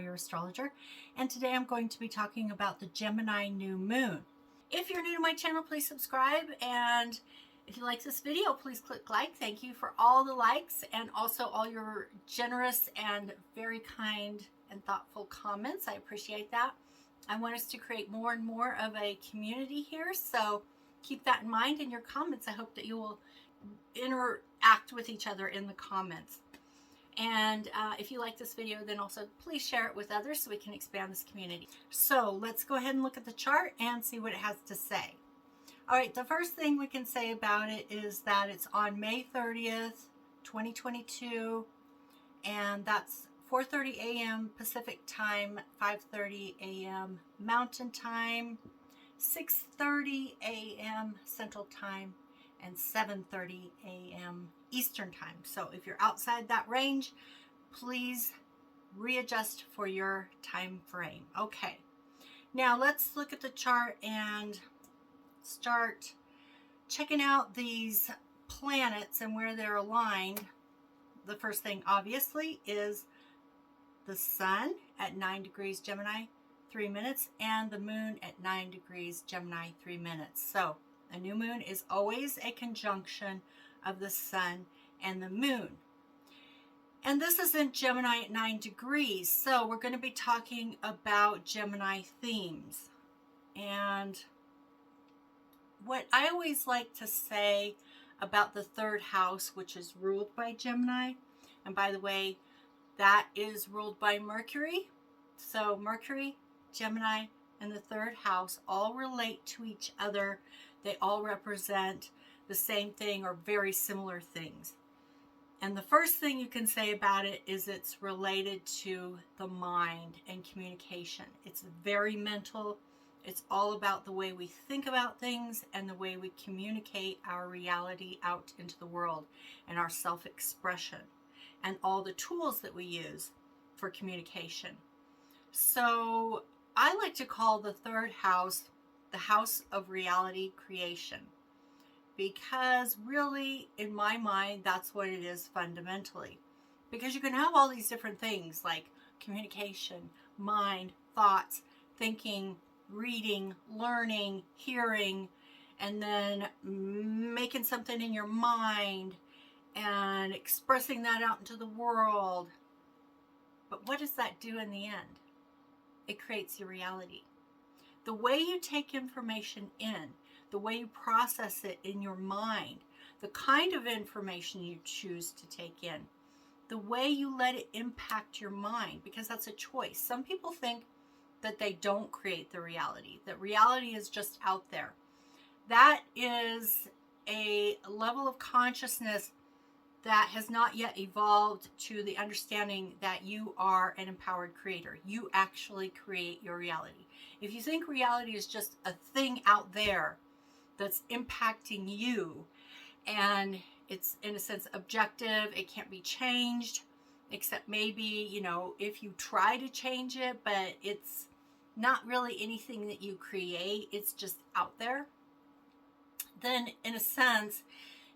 your astrologer, and today I'm going to be talking about the Gemini New Moon. If you're new to my channel, please subscribe, and if you like this video, please click like. Thank you for all the likes and also all your generous and very kind and thoughtful comments. I appreciate that. I want us to create more and more of a community here, so keep that in mind in your comments. I hope that you will interact with each other in the comments. And if you like this video, then also please share it with others so we can expand this community. So let's go ahead and look at the chart and see what it has to say. All right, the first thing we can say about it is that it's on May 30th, 2022, and that's 4:30 a.m. Pacific time, 5:30 a.m. Mountain time, 6:30 a.m. Central time, and 7:30 a.m. Eastern time. So if you're outside that range, please readjust for your time frame. Okay, now let's look at the chart and start checking out these planets and where they're aligned. The first thing obviously is the sun at 9 degrees Gemini 3 minutes and the moon at 9 degrees Gemini 3 minutes. So a new moon is always a conjunction of the sun and the moon. And this is in Gemini at 9 degrees. So we're going to be talking about Gemini themes. And what I always like to say about the third house, which is ruled by Gemini, and by the way, that is ruled by Mercury. So Mercury, Gemini, and the third house all relate to each other. They all represent the same thing or very similar things. And the first thing you can say about it is it's related to the mind and communication. It's very mental. It's all about the way we think about things and the way we communicate our reality out into the world and our self-expression and all the tools that we use for communication. So I like to call the third house the house of reality creation, because really, in my mind, that's what it is fundamentally. Because you can have all these different things like communication, mind, thoughts, thinking, reading, learning, hearing, and then making something in your mind and expressing that out into the world. But what does that do in the end? It creates your reality. The way you take information in, the way you process it in your mind, the kind of information you choose to take in, the way you let it impact your mind, because that's a choice. Some people think that they don't create the reality, that reality is just out there. That is a level of consciousness that has not yet evolved to the understanding that you are an empowered creator. You actually create your reality. If you think reality is just a thing out there that's impacting you, and it's in a sense objective, it can't be changed, except maybe, if you try to change it, but it's not really anything that you create, it's just out there, then in a sense,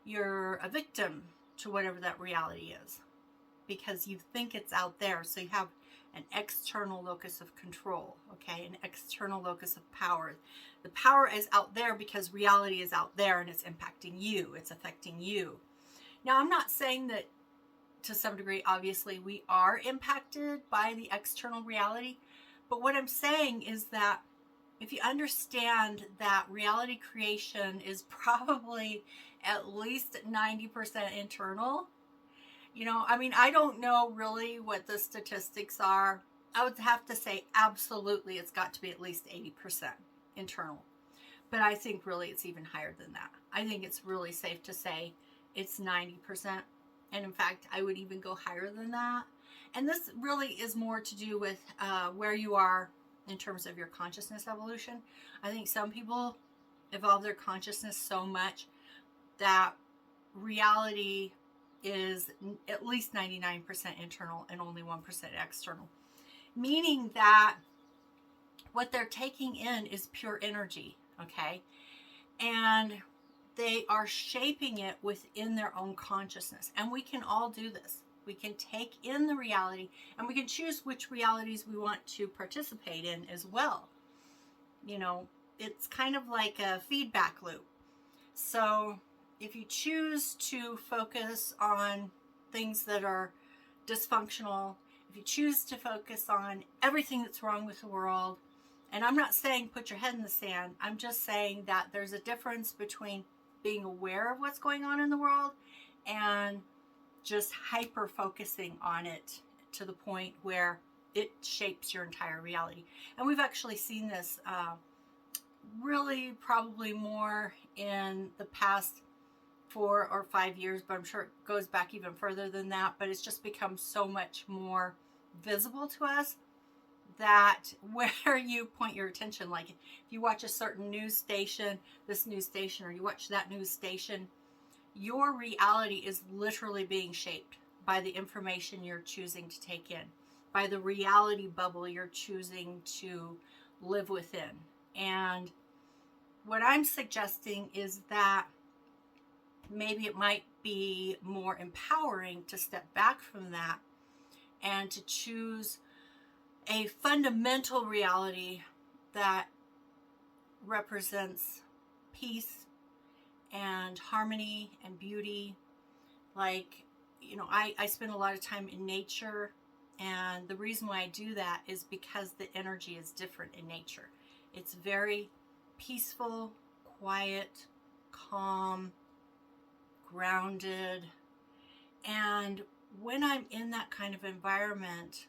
you're a victim to whatever that reality is, because you think it's out there. So you have an external locus of control, okay, an external locus of power. The power is out there because reality is out there and it's impacting you, it's affecting you. Now, I'm not saying that to some degree, obviously, we are impacted by the external reality, but what I'm saying is that if you understand that reality creation is probably at least 90% internal, I don't know really what the statistics are. I would have to say absolutely it's got to be at least 80% internal. But I think really it's even higher than that. I think it's really safe to say it's 90%. And in fact, I would even go higher than that. And this really is more to do with where you are in terms of your consciousness evolution. I think some people evolve their consciousness so much that reality is at least 99% internal and only 1% external. Meaning that what they're taking in is pure energy, okay? And they are shaping it within their own consciousness. And we can all do this. We can take in the reality, and we can choose which realities we want to participate in as well. You know, it's kind of like a feedback loop. So if you choose to focus on things that are dysfunctional, if you choose to focus on everything that's wrong with the world, and I'm not saying put your head in the sand, I'm just saying that there's a difference between being aware of what's going on in the world and just hyper focusing on it to the point where it shapes your entire reality. And we've actually seen this really probably more in the past 4 or 5 years, but I'm sure it goes back even further than that. But it's just become so much more visible to us that where you point your attention, like if you watch a certain news station, this news station, or you watch that news station, your reality is literally being shaped by the information you're choosing to take in, by the reality bubble you're choosing to live within. And what I'm suggesting is that maybe it might be more empowering to step back from that and to choose a fundamental reality that represents peace and harmony and beauty. Like, you know, I spend a lot of time in nature, and the reason why I do that is because the energy is different in nature. It's very peaceful, quiet, calm, grounded. And when I'm in that kind of environment,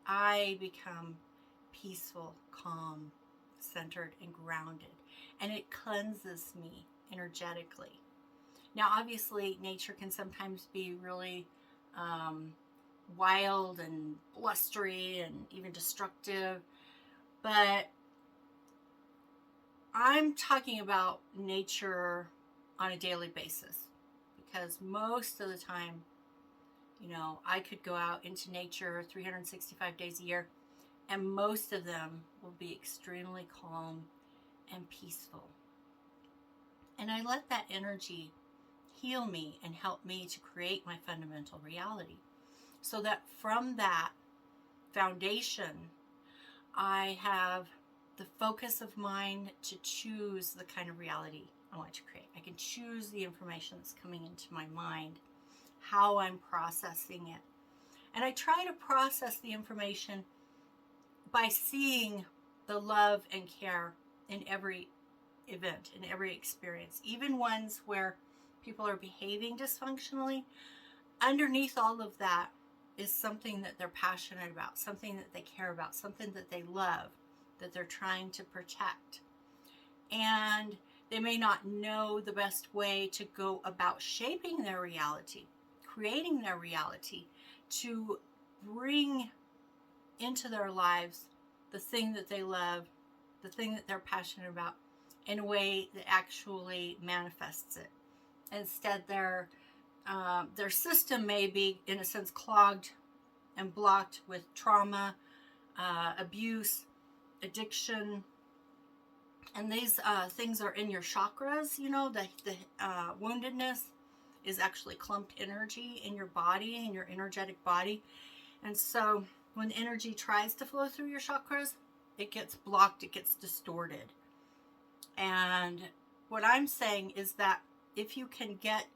I become peaceful, calm, centered, and grounded. And it cleanses me energetically. Now, obviously, nature can sometimes be really wild and blustery and even destructive. But I'm talking about nature on a daily basis, because most of the time, you know, I could go out into nature 365 days a year, and most of them will be extremely calm and peaceful. And I let that energy heal me and help me to create my fundamental reality, so that from that foundation, I have the focus of mind to choose the kind of reality I want to create. I can choose the information that's coming into my mind, how I'm processing it. And I try to process the information by seeing the love and care in every event, in every experience, even ones where people are behaving dysfunctionally. Underneath all of that is something that they're passionate about, something that they care about, something that they love, that they're trying to protect. And they may not know the best way to go about shaping their reality, creating their reality, to bring into their lives the thing that they love, the thing that they're passionate about, in a way that actually manifests it. Instead, their system may be, in a sense, clogged and blocked with trauma, abuse, addiction, and these things are in your chakras. You know, the woundedness is actually clumped energy in your body, in your energetic body. And so when the energy tries to flow through your chakras, it gets blocked, it gets distorted. And what I'm saying is that if you can get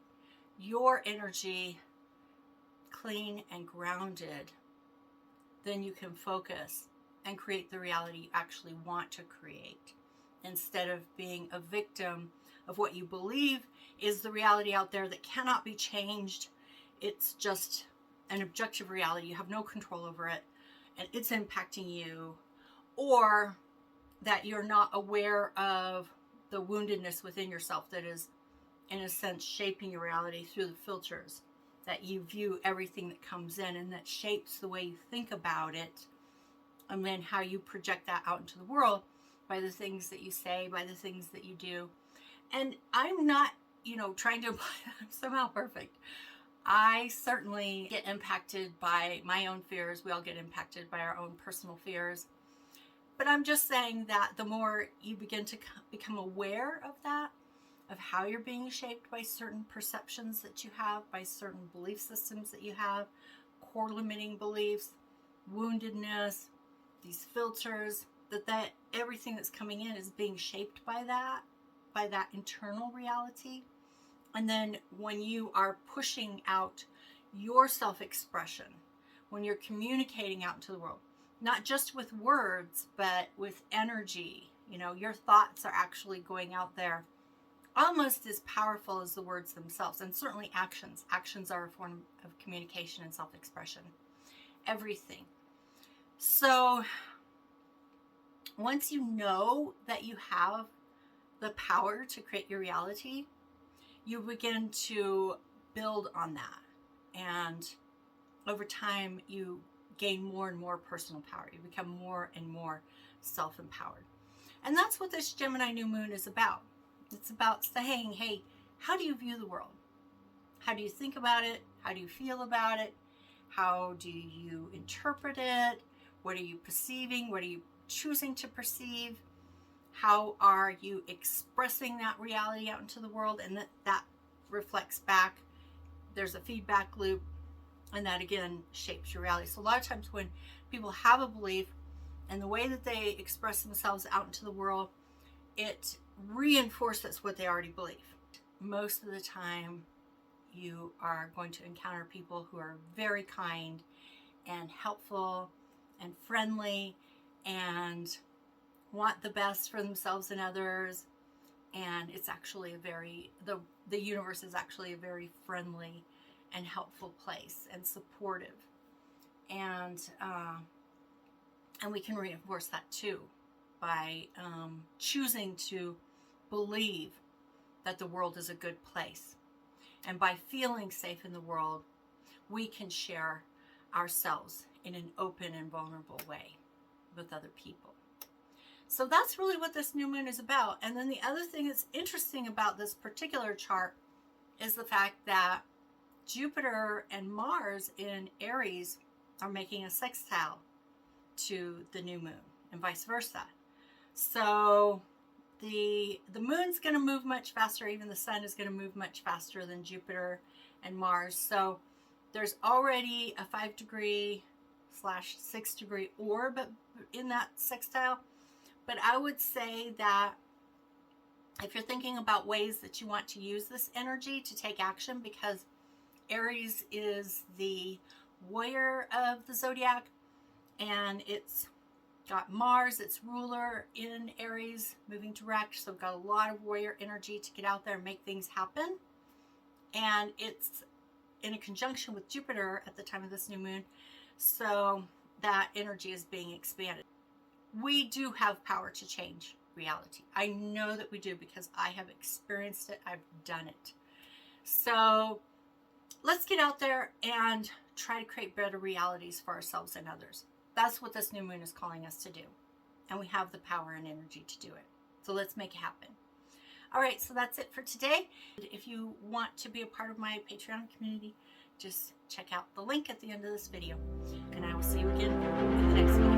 your energy clean and grounded, then you can focus and create the reality you actually want to create, instead of being a victim of what you believe is the reality out there that cannot be changed. It's just an objective reality. You have no control over it, and it's impacting you. Or that you're not aware of the woundedness within yourself that is, in a sense, shaping your reality through the filters that you view everything that comes in, and that shapes the way you think about it, and then how you project that out into the world by the things that you say, by the things that you do. And I'm not, trying to imply that I'm somehow perfect. I certainly get impacted by my own fears. We all get impacted by our own personal fears. But I'm just saying that the more you begin to become aware of that, of how you're being shaped by certain perceptions that you have, by certain belief systems that you have, core limiting beliefs, woundedness, these filters, that everything that's coming in is being shaped by that internal reality. And then when you are pushing out your self-expression, when you're communicating out into the world, not just with words, but with energy, you know, your thoughts are actually going out there almost as powerful as the words themselves. And certainly actions. Actions are a form of communication and self-expression. Everything. So once you know that you have the power to create your reality, you begin to build on that. And over time, you gain more and more personal power. You become more and more self-empowered. And that's what this Gemini new moon is about. It's about saying, hey, how do you view the world? How do you think about it? How do you feel about it? How do you interpret it? What are you perceiving? What are you choosing to perceive? How are you expressing that reality out into the world? And that reflects back. There's a feedback loop, and that again shapes your reality. So a lot of times when people have a belief and the way that they express themselves out into the world, it reinforces what they already believe. Most of the time, you are going to encounter people who are very kind and helpful and friendly and want the best for themselves and others. And it's actually the universe is actually a very friendly and helpful place and supportive. And we can reinforce that too by choosing to believe that the world is a good place. And by feeling safe in the world, we can share ourselves in an open and vulnerable way with other people. So that's really what this new moon is about. And then the other thing that's interesting about this particular chart is the fact that Jupiter and Mars in Aries are making a sextile to the new moon and vice versa. So the moon's going to move much faster. Even the sun is going to move much faster than Jupiter and Mars. So there's already a 5°/6° orb in that sextile. But I would say that if you're thinking about ways that you want to use this energy to take action, because Aries is the warrior of the zodiac, and it's got Mars, its ruler, in Aries, moving direct. So got a lot of warrior energy to get out there and make things happen. And it's in a conjunction with Jupiter at the time of this new moon. So that energy is being expanded. We do have power to change reality. I know that we do because I have experienced it. I've done it. So let's get out there and try to create better realities for ourselves and others. That's what this new moon is calling us to do. And we have the power and energy to do it. So let's make it happen. All right, so that's it for today. If you want to be a part of my Patreon community, just check out the link at the end of this video. And I will see you again in the next video.